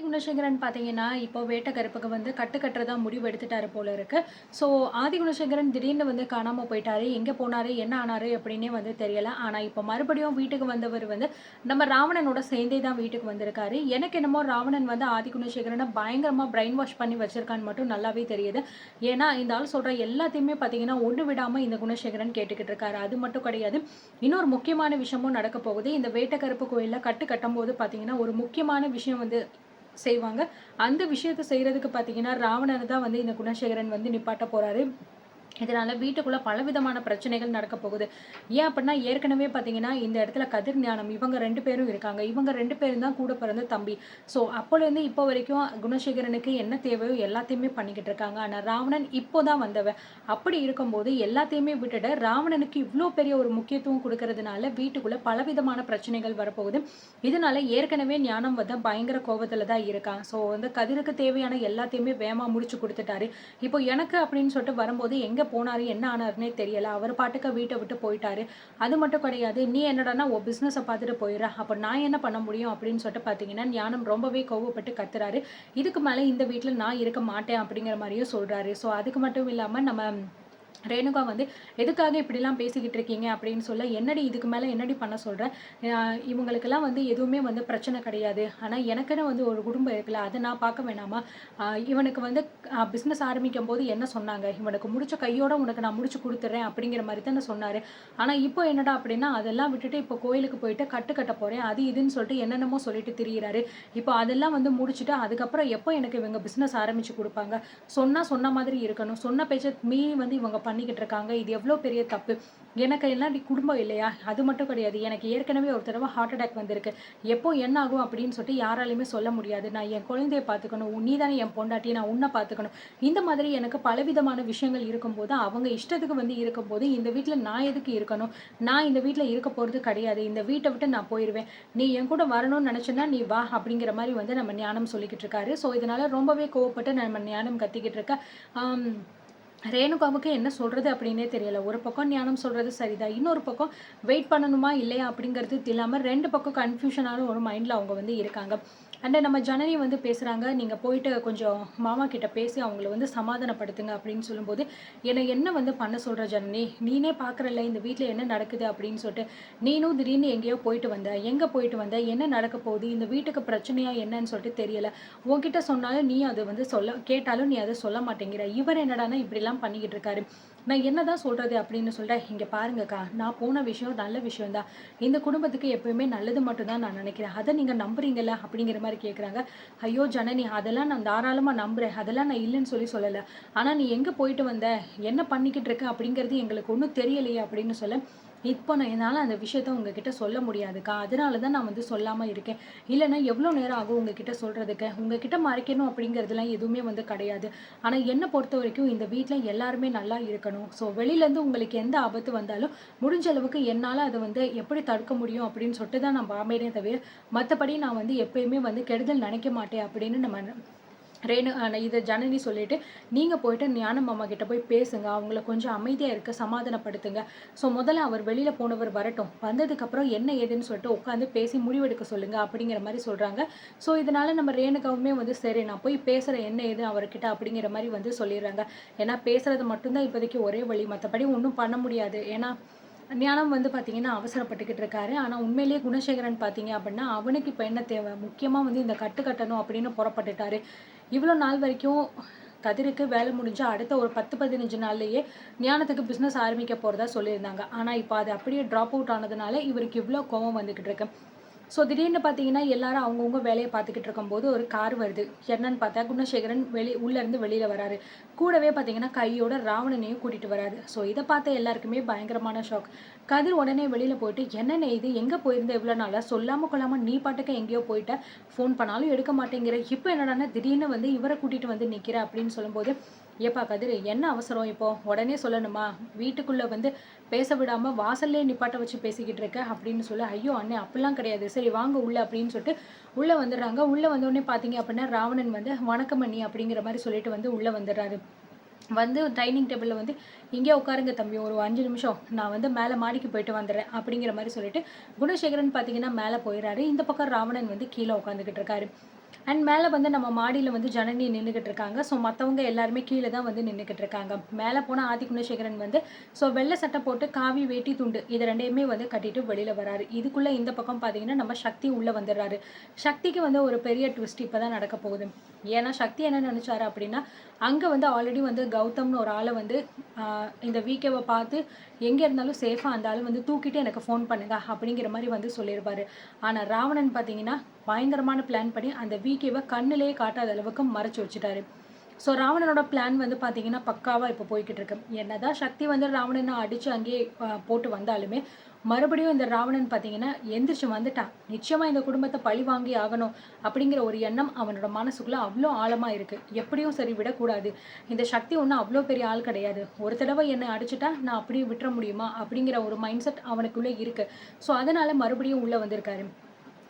குணசேகரன் பார்த்தீங்கன்னா, இப்போ வேட்ட கருப்புக்கு வந்து கட்டு கட்டுறதா முடிவு எடுத்துட்டாரு போல இருக்கு. ஸோ, ஆதி குணசேகரன் திடீர்னு வந்து காணாம போயிட்டாரு. எங்கே போனாரு? என்ன ஆனாரு? அப்படின்னே வந்து தெரியல. ஆனா, இப்போ மறுபடியும் வீட்டுக்கு வந்தவர் வந்து நம்ம ராவணனோட சேர்ந்தே தான் வீட்டுக்கு வந்திருக்காரு. எனக்கு என்னமோ ராவணன் வந்து ஆதி குணசேகரன பயங்கரமா பிரைன் வாஷ் பண்ணி வச்சிருக்கான்னு மட்டும் நல்லாவே தெரியுது. ஏன்னா, இந்த ஆள் சொல்ற எல்லாத்தையுமே பார்த்தீங்கன்னா, ஒண்ணு விடாம இந்த குணசேகரன் கேட்டுக்கிட்டு இருக்காரு. அது மட்டும் கிடையாது. இன்னொரு முக்கியமான விஷயமும் நடக்க போகுது. இந்த வேட்ட கருப்பு கோயில்ல கட்டு கட்டும்போது பார்த்தீங்கன்னா, ஒரு முக்கியமான விஷயம் வந்து செய்வாங்க. அந்த விஷயத்த செய்றதுக்கு பார்த்தீங்கன்னா, ராவணன தான் வந்து இந்த குணசேகரன் வந்து நிப்பாட்ட போறாரு. இதனால வீட்டுக்குள்ள பலவிதமான பிரச்சனைகள் நடக்க போகுது. ஏன் அப்டின்னா, ஏற்கனவே பார்த்தீங்கன்னா, இந்த இடத்துல கதிர் ஞானம் இவங்க 2 பேரும் இருக்காங்க. இவங்க 2 பேரும் தான் கூட பிறந்த தம்பி. ஸோ, அப்போலேருந்து இப்போ வரைக்கும் குணசேகரனுக்கு என்ன தேவையோ எல்லாத்தையுமே பண்ணிக்கிட்டு இருக்காங்க. ஆனா, ராவணன் இப்போ தான் வந்தவன். அப்படி இருக்கும்போது எல்லாத்தையுமே விட்டுட்டு ராவணனுக்கு இவ்ளோ பெரிய ஒரு முக்கியத்துவம் குடுக்கறதுனால வீட்டுக்குள்ள பலவிதமான பிரச்சனைகள் வரப்போகுது. இதனால ஏற்கனவே ஞானம் வந்து பயங்கர கோவத்துல தான் இருக்கான். ஸோ, வந்து கதிருக்கு தேவையான எல்லாத்தையுமே வேகமா முடிச்சு குடுத்துட்டாரு. இப்போ எனக்கு அப்படின்னு சொல்லிட்டு வரும்போது எங்க போனாரு, என்ன ஆனாருன்னே தெரியல. அவர் பாட்டுக்கு வீட்ட விட்டு போயிட்டாரு. அது மட்டும் கிடையாது, "நீ என்னடான்னா உன் பிசினஸ பார்த்துட்டு போயிர்ற. அப்ப நான் என்ன பண்ண முடியும்?" அப்படின்னு சொல்லிட்டு பார்த்தீங்கன்னா, ஞானம் ரொம்பவே கோவப்பட்டு கத்துறாரு. இதுக்கு மேல இந்த வீட்ல நான் இருக்க மாட்டேன் அப்படிங்கிற மாரியும் சொல்றாரு. ஸோ, அதுக்கு மட்டும் இல்லாம நம்ம ரேணுகா வந்து, "எதுக்காக இப்படிலாம் பேசிக்கிட்டு இருக்கீங்க?" அப்படின்னு சொல்ல, "என்னடி இதுக்கு மேல என்னடி பண்ண சொல்ற? இவங்களுக்கெல்லாம் வந்து எதுவுமே வந்து பிரச்சனை கிடையாது. ஆனா எனக்குன்னு வந்து ஒரு குடும்பம் இருக்குல்ல, அத நான் பார்க்க வேணாமா? இவனுக்கு வந்து பிசினஸ் ஆரம்பிக்கும்போது என்ன சொன்னாங்க? இவனுக்கு முடிச்ச கையோட உனக்கு நான் முடிச்சு குடுத்துர்றேன்." அப்படிங்கிற மாரி தானே சொன்னாரு. ஆனா இப்போ என்னடா அப்படின்னா, அதெல்லாம் விட்டுட்டு இப்போ கோயிலுக்கு போயிட்டு கட்டு கட்ட போறேன். அது இதுன்னு சொல்லிட்டு என்னென்னமோ சொல்லிட்டு திரியிறாரு. இப்போ அதெல்லாம் வந்து முடிச்சுட்டு, அதுக்கப்புறம் எப்போ எனக்கு இவங்க பிசினஸ் ஆரம்பிச்சு குடுப்பாங்க? சொன்னா சொன்ன மாதிரி இருக்கணும். சொன்ன பேச்ச மீறி வந்து இவங்க பண்ணிக்கிட்டு இருக்காங்க. இது எவ்ளோ பெரிய தப்பு. எனக்கு எல்லாம் குடும்பம் இல்லையா? அது மட்டும் கிடையாது. எனக்கு ஏற்கனவே ஒரு தடவ ஹார்ட் அட்டாக் வந்திருக்கு. எப்போ என்ன ஆகும் அப்படின்னு சொல்லிட்டு யாராலயுமே சொல்ல முடியாது. நான் என் குழந்தைய பார்த்துக்கணும். நீ தானே என் பொண்டாட்டி. நான் உன்ன பார்த்துக்கணும். இந்த மாதிரி எனக்கு பலவிதமான விஷயங்கள் இருக்கும்போது, அவங்க இஷ்டத்துக்கு வந்து இருக்கும்போது, இந்த வீட்ல நான் எதுக்கு இருக்கணும்? நான் இந்த வீட்ல இருக்க போறது கிடையாது. இந்த வீட்ட விட்டு நான் போயிருவேன். நீ என் கூட வரணும்னு நெனச்சன்னா, நீ வா அப்படிங்கிற மாரி வந்து நம்ம ஞானம் சொல்லிக்கிட்டு இருக்காரு. ஸோ, இதனால ரொம்பவே கோவப்பட்டு நம்ம ஞானம் கத்திக்கிட்டு இருக்க. ஆம். ரேணுகாவுக்கு என்ன சொல்றது அப்படின்னே தெரியல. ஒரு பக்கம் ஞானம் சொல்றது சரிதான். இன்னொரு பக்கம் வெயிட் பண்ணணுமா? இல்லையா? அப்படிங்கிறது இல்லாம 2 பக்கம் கன்ஃப்யூஷனான ஒரு மைண்ட்ல அவங்க வந்து இருக்காங்க. அண்ட் நம்ம ஜனனி வந்து பேசுறாங்க, "நீங்க போயிட்டு கொஞ்சம் மாமா கிட்ட பேசி அவங்கள வந்து சமாதானப்படுத்துங்க." அப்படின்னு சொல்லும்போது, "என்ன என்ன வந்து பண்ண சொல்ற ஜனனி? நீனே பார்க்குறல்ல இந்த வீட்ல என்ன நடக்குது அப்படின்னு சொல்லிட்டு. நீனும் திடீர்னு எங்கேயோ போயிட்டு வந்த. எங்க போயிட்டு வந்த? என்ன நடக்க போகுது? இந்த வீட்டுக்கு பிரச்சனையா என்னன்னு சொல்லிட்டு தெரியல. உன்கிட்ட சொன்னாலும் நீ அத வந்து கேட்டாலும் நீ அத சொல்ல மாட்டேங்கிற. இவர் என்னடான்னா இப்படிலாம் பண்ணிக்கிட்டு இருக்காரு. நான் என்னதான் சொல்றது?" அப்படின்னு சொல்லிட்டு, "இங்க பாருங்கக்கா, நான் போன விஷயம் நல்ல விஷயம் தான். இந்த குடும்பத்துக்கு எப்பயுமே நல்லது மட்டும் தான் நான் நினைக்கிறேன். அத நீங்க நம்புறீங்கல்ல?" அப்படிங்கிற மாரி கேட்குறாங்க. "ஐயோ! ஜனனி, அதெல்லாம் நான் தாராளமா நம்புறேன். அதெல்லாம் நான் இல்லன்னு சொல்லல. ஆனா நீ எங்க போயிட்டு வந்த? என்ன பண்ணிக்கிட்டு இருக்க? அப்படிங்கிறது எங்களுக்கு ஒண்ணும் தெரியலையே." அப்படின்னு சொல்ல, "இப்போ என்னால அந்த விஷயத்த உங்ககிட்ட சொல்ல முடியாதுக்கா. அதனால தான் நான் வந்து சொல்லாம இருக்கேன். இல்லன்னா எவ்வளோ நேரம் ஆகும் உங்ககிட்ட சொல்றதுக்கு? உங்ககிட்ட மறைக்கணும் அப்படிங்கிறதுலாம் எதுவுமே வந்து கிடையாது. ஆனா என்ன பொறுத்தவரைக்கும் இந்த வீட்ல எல்லாருமே நல்லா இருக்கணும். ஸோ வெளியிலேருந்து உங்களுக்கு எந்த ஆபத்து வந்தாலும், முடிஞ்ச அளவுக்கு என்னால அத வந்து எப்படி தடுக்க முடியும் அப்படின்னு சொல்லிட்டு தான் நான் பாம்பேனே தவிர, மத்தபடி நான் வந்து எப்பயுமே வந்து கெடுதல் நினைக்க மாட்டேன்." அப்படின்னு நம்ம இத ஜனனி சொல்லிட்டு, "நீங்க போயிட்டு ஞான மாமா கிட்ட போய் பேசுங்க. அவங்கள கொஞ்சம் அமைதியா இருக்க சமாதானப்படுத்துங்க. ஸோ முதல்ல அவர் வெளியில போனவர் வரட்டும். வந்ததுக்கப்புறம் என்ன ஏதுன்னு சொல்லிட்டு உட்காந்து பேசி முடிவெடுக்க சொல்லுங்க." அப்படிங்கிற மாரி சொல்றாங்க. ஸோ இதனால நம்ம ரேணுகாவுமே வந்து, "சரி நான் போய் பேசுறேன் என்ன ஏது அவர்கிட்ட." அப்படிங்கிற மாரி வந்து சொல்லிர்றாங்க. ஏன்னா பேசுறது மட்டும் தான் இப்போதைக்கு ஒரே வழி. மத்தபடி ஒண்ணும் பண்ண முடியாது. ஏன்னா ஞானம் வந்து பார்த்தீங்கன்னா, அவசரப்பட்டுக்கிட்டு இருக்காரு. ஆனா உண்மையிலேயே குணசேகரன் பார்த்தீங்க அப்படின்னா, அவனுக்கு இப்ப என்ன தேவை? முக்கியமா வந்து இந்த கட்டு கட்டணும் அப்படின்னு புறப்பட்டுட்டாரு. இவ்வளோ நாள் வரைக்கும் கதிருக்கு வேலை முடிஞ்சு அடுத்த ஒரு 10, 15 நாள்லயே ஞானத்துக்கு பிசினஸ் ஆரம்பிக்க போறதா சொல்லியிருந்தாங்க. ஆனா இப்ப அது அப்படியே ட்ராப் அவுட் ஆனதுனால இவருக்கு இவ்ளோ கோவம் வந்துகிட்டு இருக்கு. ஸோ திடீர்னு பார்த்தீங்கன்னா, எல்லாரும் அவங்கவங்க வேலைய பார்த்துக்கிட்டு இருக்கும்போது ஒரு கார் வருது. என்னன்னு பார்த்தா குணசேகரன் உள்ளருந்து வெளியில வராரு. கூடவே பார்த்தீங்கன்னா, கையோட ராவணனையும் கூட்டிட்டு வராரு. ஸோ இத பார்த்த எல்லாருக்குமே பயங்கரமான ஷாக். கதிர் உடனே வெளியில போயிட்டு, "என்னண்ணே இது? எங்க போயிருந்த இவ்வளோ நாளா? சொல்லாம கொள்ளாம நீ பாட்டுக்கு எங்கேயோ போயிட்ட. ஃபோன் பண்ணாலும் எடுக்க மாட்டேங்கிற. இப்ப என்னடான்னா திடீர்னு வந்து இவர கூட்டிட்டு வந்து நிக்கிற." அப்படின்னு சொல்லும்போது, "ஏப்பா கதிரு, என்ன அவசரம் இப்போ? உடனே சொல்லணுமா? வீட்டுக்குள்ள வந்து பேச விடாம வாசல்லயே நிப்பாட்ட வச்சு பேசிக்கிட்டு இருக்க." அப்படின்னு சொல்ல, "ஐயோ! அண்ணே அப்படிலாம் கிடையாது. சரி வாங்க உள்ள." அப்படின்னு சொல்லிட்டு உள்ள வந்துடுறாங்க. உள்ள வந்தோனே பார்த்தீங்க அப்படின்னா, ராவணன் வந்து, "வணக்கம் அண்ணி." அப்படிங்கிற மாரி சொல்லிட்டு வந்து உள்ள வந்துடுறாரு. வந்து டைனிங் டேபிள்ல வந்து, "இங்கேயே உட்காருங்க தம்பி ஒரு 5 நிமிஷம். நான் வந்து மேல மாடிக்கு போயிட்டு வந்துர்றேன்." அப்படிங்கிற மாரி சொல்லிட்டு, குணசேகரன் பார்த்தீங்கன்னா மேல போயிறாரு. இந்த பக்கம் ராவணன் வந்து கீழ உட்காந்துக்கிட்டு இருக்காரு. அண்ட் மேலே வந்து நம்ம மாடியில் வந்து ஜனனி நின்றுக்கிட்டு இருக்காங்க. ஸோ மற்றவங்க எல்லாருமே கீழே தான் வந்து நின்றுக்கிட்டு இருக்காங்க. மேலே போன ஆதி குணசேகரன் வந்து ஸோ வெள்ளை சட்டை போட்டு காவி வேட்டி துண்டு இது ரெண்டையுமே வந்து கட்டிட்டு வெளியில் வராரு. இதுக்குள்ளே இந்த பக்கம் பார்த்தீங்கன்னா நம்ம சக்தி உள்ளே வந்துடுறாரு. சக்திக்கு வந்து ஒரு பெரிய ட்விஸ்ட் இப்போ தான் நடக்க போகுது. ஏன்னா சக்தி என்ன நினச்சாரு அப்படின்னா, அங்கே வந்து ஆல்ரெடி வந்து கௌதம்னு ஒரு ஆளை வந்து இந்த விகேவை பார்த்து எங்கே இருந்தாலும் சேஃபாக அந்த ஆள் வந்து தூக்கிட்டு எனக்கு ஃபோன் பண்ணுங்க அப்படிங்கிற மாதிரி வந்து சொல்லியிருப்பாரு. ஆனால் ராவணன் பார்த்தீங்கன்னா பயங்கரமான பிளான் பண்ணி அந்த விகேவை கண்ணிலே காட்டாத அளவுக்கு மறைச்சு வச்சுட்டாரு. ஸோ ராவணனோட பிளான் வந்து பார்த்தீங்கன்னா பக்காவாக இப்போ போய்கிட்டு இருக்கு. என்னதான் சக்தி வந்து ராவணனை அடித்து அங்கேயே போட்டு வந்தாலுமே மறுபடியும் இந்த ராவணன் பார்த்தீங்கன்னா எந்திரிச்சு வந்துட்டான். நிச்சயமாக இந்த குடும்பத்தை பழி வாங்கி ஆகணும் அப்படிங்கிற ஒரு எண்ணம் அவனோட மனசுக்குள்ளே அவ்வளோ ஆழமாக இருக்குது. எப்படியும் சரி விடக்கூடாது. இந்த சக்தி ஒன்றும் அவ்வளோ பெரிய ஆள் கிடையாது. ஒரு தடவை என்னை அடிச்சுட்டா நான் அப்படியே விட்டுற முடியுமா அப்படிங்கிற ஒரு மைண்ட் செட் அவனுக்குள்ளே இருக்குது. ஸோ அதனால் மறுபடியும் உள்ளே வந்திருக்காரு.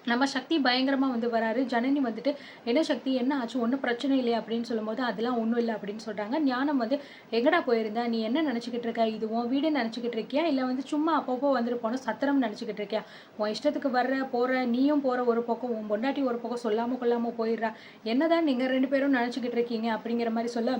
நம்ம சக்தி பயங்கரமாக வந்து வராரு. ஜனனி வந்துட்டு என்ன சக்தி என்ன ஆச்சு, ஒன்றும் பிரச்சனை இல்லையா அப்படின்னு சொல்லும்போது அதெல்லாம் ஒன்றும் இல்லை அப்படின்னு சொல்கிறாங்க. ஞானம் வந்து எங்கடா போயிருந்தா, நீ என்ன நினச்சிக்கிட்டு இருக்க, இது உன் வீடு நினச்சிக்கிட்டு இருக்கியா இல்லை வந்து சும்மா அப்பப்போ வந்துட்டு போனோம் சத்திரம் நினச்சிக்கிட்டு இருக்கியா, உன் இஷ்டத்துக்கு வர்ற போகிற, நீயும் போகிற ஒரு பக்கம், உன் பொண்டாட்டி ஒரு பக்கம் சொல்லாமல் கொள்ளாமல் போயிடுறா, என்னதான் நீங்கள் 2 பேரும் நினச்சிக்கிட்டு இருக்கீங்க அப்படிங்கிற மாதிரி சொல்ல,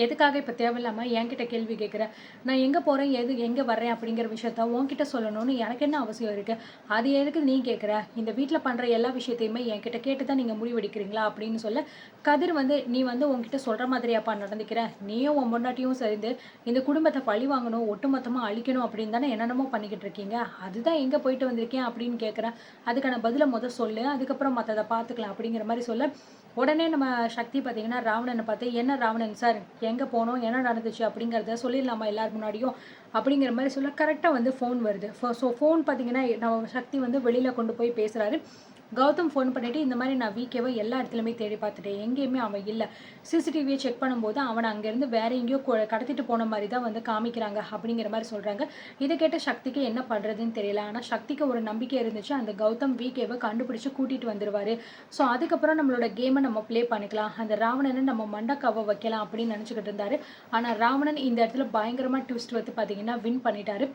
எதுக்காக இப்போ தேவையில்லாமல் என்கிட்ட கேள்வி கேட்குற, நான் எங்கே போகிறேன் எங்கே வர்றேன் அப்படிங்கிற விஷயத்த உன்கிட்ட சொல்லணும்னு எனக்கு என்ன அவசியம் இருக்குது, அது எதுக்கு நீ கேட்குற, இந்த வீட்டில் பண்ணுற எல்லா விஷயத்தையுமே என்கிட்ட கேட்டு தான் நீங்கள் முடிவெடுக்கிறீங்களா அப்படின்னு சொல்ல, கதிர் வந்து நீ வந்து உன்கிட்ட சொல்கிற மாதிரியாப்பா நடந்துக்கிற, நீயும் உன் பொண்டாட்டியும் சேர்ந்து இந்த குடும்பத்தை பழி வாங்கணும் ஒட்டுமொத்தமாக அழிக்கணும் அப்படின்னு தானே என்னென்னமோ பண்ணிக்கிட்டு இருக்கீங்க, அதுதான் எங்கே போயிட்டு வந்திருக்கேன் அப்படின்னு கேட்குறேன், அதுக்கான பதிலை சொல்லு, அதுக்கப்புறம் மற்றதை பார்த்துக்கலாம் அப்படிங்கிற மாதிரி சொல்ல, உடனே நம்ம சக்தி பார்த்தீங்கன்னா ராவணனை பார்த்து என்ன ராவணன் சார் எங்கே போனோம் என்ன நடந்துச்சு அப்படிங்கிறத சொல்லிடலாமா எல்லாரும் முன்னாடியும் அப்படிங்கிற மாதிரி சொல்ல கரெக்டாக வந்து ஃபோன் வருது. ஸோ ஃபோன் பார்த்தீங்கன்னா நம்ம சக்தி வந்து வெளியில் கொண்டு போய் பேசுகிறாரு. கௌதம் ஃபோன் பண்ணிவிட்டு இந்த மாதிரி நான் விகேவை எல்லா இடத்துலையுமே தேடி பார்த்துட்டேன், எங்கேயுமே அவன் இல்லை, சிசிடிவியை செக் பண்ணும்போது அவனை அங்கேருந்து வேற எங்கேயோ கடத்திட்டு போன மாதிரி தான் வந்து காமிக்கிறாங்க அப்படிங்கிற மாதிரி சொல்கிறாங்க. இதை கேட்ட சக்திக்கு என்ன பண்ணுறதுன்னு தெரியல. ஆனால் சக்திக்கு ஒரு நம்பிக்கை இருந்துச்சு, அந்த கௌதம் விகேவை கண்டுபிடிச்சு கூட்டிகிட்டு வந்துடுவார். ஸோ அதுக்கப்புறம் நம்மளோட கேமை நம்ம ப்ளே பண்ணிக்கலாம், அந்த ராவணனை நம்ம மண்டக்காவை வைக்கலாம் அப்படின்னு நினச்சிக்கிட்டு இருந்தார். ஆனால் ராவணன் இந்த இடத்துல பயங்கரமாக ட்விஸ்ட் வந்து பார்த்தீங்கன்னா வின் பண்ணிட்டாரு.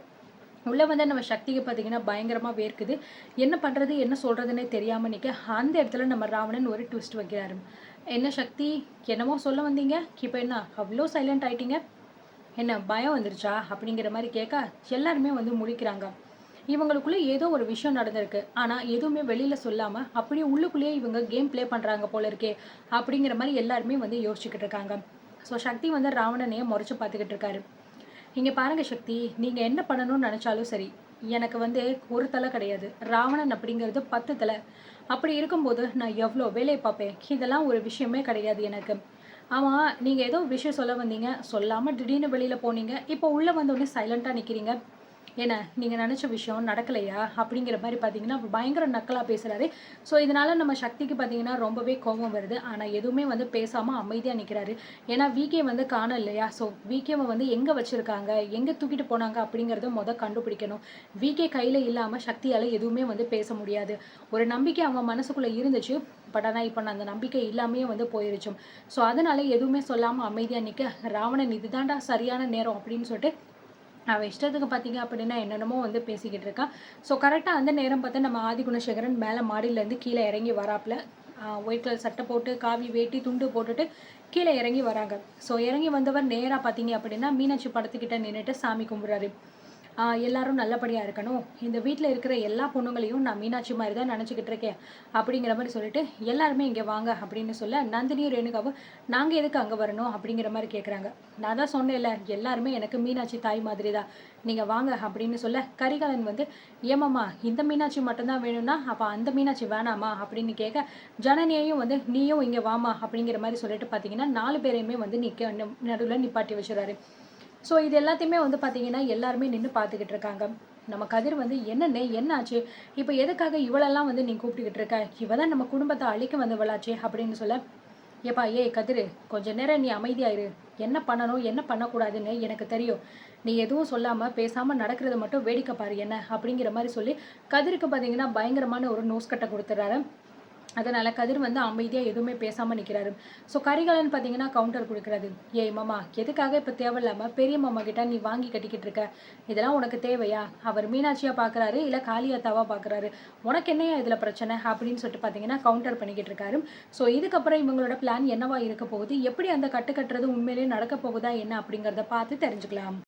உள்ளே வந்து நம்ம சக்திக்கு பார்த்தீங்கன்னா பயங்கரமாக வேர்க்குது. என்ன பண்ணுறது என்ன சொல்கிறதுனே தெரியாமல் நிற்க அந்த இடத்துல நம்ம ராவணன் ஒரு ட்விஸ்ட் வைக்கிறாரு. என்ன சக்தி என்னமோ சொல்ல வந்தீங்க, இப்போ என்ன அவ்வளோ சைலண்ட் ஆகிட்டீங்க, என்ன பயம் வந்துருச்சா அப்படிங்கிற மாதிரி கேட்க எல்லாருமே வந்து முழிக்கிறாங்க. இவங்களுக்குள்ளே ஏதோ ஒரு விஷயம் நடந்திருக்கு, ஆனால் எதுவுமே வெளியில் சொல்லாமல் அப்படியே உள்ளுக்குள்ளேயே இவங்க கேம் ப்ளே பண்ணுறாங்க போல இருக்கே அப்படிங்கிற மாதிரி எல்லாருமே வந்து யோசிச்சுக்கிட்டு இருக்காங்க. ஸோ சக்தி வந்து ராவணனையே முறைச்சு பார்த்துக்கிட்டு இருக்காரு. இங்கே பாருங்கள் சக்தி, நீங்கள் என்ன பண்ணணும்னு நினச்சாலும் சரி, எனக்கு வந்து ஒரு தலை கிடையாது, ராவணன் அப்படிங்கிறது 10 தலை. அப்படி இருக்கும்போது நான் எவ்வளோ வேலையை பார்ப்பேன், இதெல்லாம் ஒரு விஷயமே கிடையாது எனக்கு. ஆமாம், நீங்கள் ஏதோ விஷயம் சொல்ல வந்தீங்க, சொல்லாமல் திடீர்னு வெளியில் போனீங்க, இப்போ உள்ளே வந்தோடனே சைலண்ட்டாக நிற்கிறீங்க, ஏன்னா நீங்கள் நினச்ச விஷயம் நடக்கலையா அப்படிங்கிற மாதிரி பார்த்தீங்கன்னா பயங்கர நக்கலாக பேசுகிறாரு. ஸோ இதனால் நம்ம சக்திக்கு பார்த்தீங்கன்னா ரொம்பவே கோபம் வருது. ஆனால் எதுவுமே வந்து பேசாமல் அமைதியாக நிற்கிறாரு. ஏன்னா விகே வந்து காண இல்லையா, ஸோ விகேவை வந்து எங்கே வச்சுருக்காங்க, எங்கே தூக்கிட்டு போனாங்க அப்படிங்கிறத கண்டுபிடிக்கணும். விகே கையில் இல்லாமல் சக்தியால் எதுவுமே வந்து பேச முடியாது. ஒரு நம்பிக்கை அவங்க மனசுக்குள்ளே இருந்துச்சு, பட் ஆனால் இப்போ அந்த நம்பிக்கை இல்லாமையே வந்து போயிருச்சு. ஸோ அதனால் எதுவுமே சொல்லாமல் அமைதியாக நிற்க, ராவணன் இதுதான்டா சரியான நேரம் அப்படின்னு சொல்லிட்டு அவள் இஷ்டத்துக்கு பார்த்தீங்க அப்படின்னா என்னென்னமோ வந்து பேசிக்கிட்டு இருக்கான். ஸோ கரெக்டாக அந்த நேரம் பார்த்து நம்ம ஆதி குணசேகரன் மேலே மாடியிலேருந்து கீழே இறங்கி வராப்பில் ஒயிட் கலர் சட்டை போட்டு காவி வேட்டி துண்டு போட்டுட்டு கீழே இறங்கி வராங்க. ஸோ இறங்கி வந்தவர் நேராக பார்த்தீங்க அப்படின்னா மீனாட்சி படத்துக்கிட்ட நின்றுட்டு சாமி கும்பிட்றாரு. எல்லாரும் நல்லபடியாக இருக்கணும், இந்த வீட்டில் இருக்கிற எல்லா பொண்ணுங்களையும் நான் மீனாட்சி மாதிரி தான் நினச்சிக்கிட்டு இருக்கேன் அப்படிங்கிற மாதிரி சொல்லிட்டு எல்லாருமே இங்கே வாங்க அப்படின்னு சொல்ல, நந்தினியும் ரேணுகாவும் நாங்கள் எதுக்கு அங்கே வரணும் அப்படிங்கிற மாதிரி கேட்குறாங்க. நான் தான் சொன்னேன்ல, எல்லாருமே எனக்கு மீனாட்சி தாய் மாதிரி தான், நீங்கள் வாங்க அப்படின்னு சொல்ல, கரிகாலன் வந்து ஏமாம்மா இந்த மீனாட்சி மட்டும்தான் வேணும்னா அப்போ அந்த மீனாட்சி வேணாமா அப்படின்னு கேட்க, ஜனனியையும் வந்து நீயும் இங்கே வாமா அப்படிங்கிற மாதிரி சொல்லிட்டு பார்த்தீங்கன்னா 4 பேரையுமே வந்து நடுவில் நிப்பாட்டி வச்சுறாரு. ஸோ இது எல்லாத்தையுமே வந்து பார்த்தீங்கன்னா எல்லாருமே நின்று பார்த்துக்கிட்டு இருக்காங்க. நம்ம கதிர் வந்து என்னென்ன என்னாச்சு, இப்போ எதுக்காக இவளெல்லாம் வந்து நீ கூப்பிட்டுக்கிட்டு இருக்க, இவ தான் நம்ம குடும்பத்தை அழிக்க வந்தவளாச்சே அப்படின்னு சொல்ல, ஏப்பா கதிர் கொஞ்ச நேரம் நீ அமைதியாயிரு, என்ன பண்ணணும் என்ன பண்ணக்கூடாதுன்னு எனக்கு தெரியும், நீ எதுவும் சொல்லாமல் பேசாமல் நடக்கிறத மட்டும் வேடிக்கை பாரு என்ன அப்படிங்கிற மாதிரி சொல்லி கதிருக்கு பார்த்தீங்கன்னா பயங்கரமான ஒரு நோஸ்கட்டை கொடுத்துட்றாரு. அதனால கதிர் வந்து அமைதியா எதுவுமே பேசாம நிக்கிறாரு. ஸோ கரிகாலன் பார்த்தீங்கன்னா கவுண்டர் குடுக்குறாரு. "ஏய் மாமா, எதுக்காக இப்ப தேவையில்லாம பெரிய மாமா கிட்ட நீ வாங்கி கட்டிக்கிட்டு இருக்க? இதெல்லாம் உனக்கு தேவையா? அவர் மீனாட்சியா பார்க்குறாரு, இல்ல காளியாத்தாவா பார்க்குறாரு. உனக்கு என்னய்யா இதுல பிரச்சனை?" அப்படின்னு சொல்லிட்டு பார்த்தீங்கன்னா கவுண்டர் பண்ணிக்கிட்டு இருக்காரு. ஸோ இதுக்கப்புறம் இவங்களோட பிளான் என்னவா இருக்க போகுது? எப்படி அந்த கட்டு கட்டுறது உண்மையிலேயே நடக்க போகுதா என்ன அப்படிங்கிறத பார்த்து தெரிஞ்சுக்கலாம்.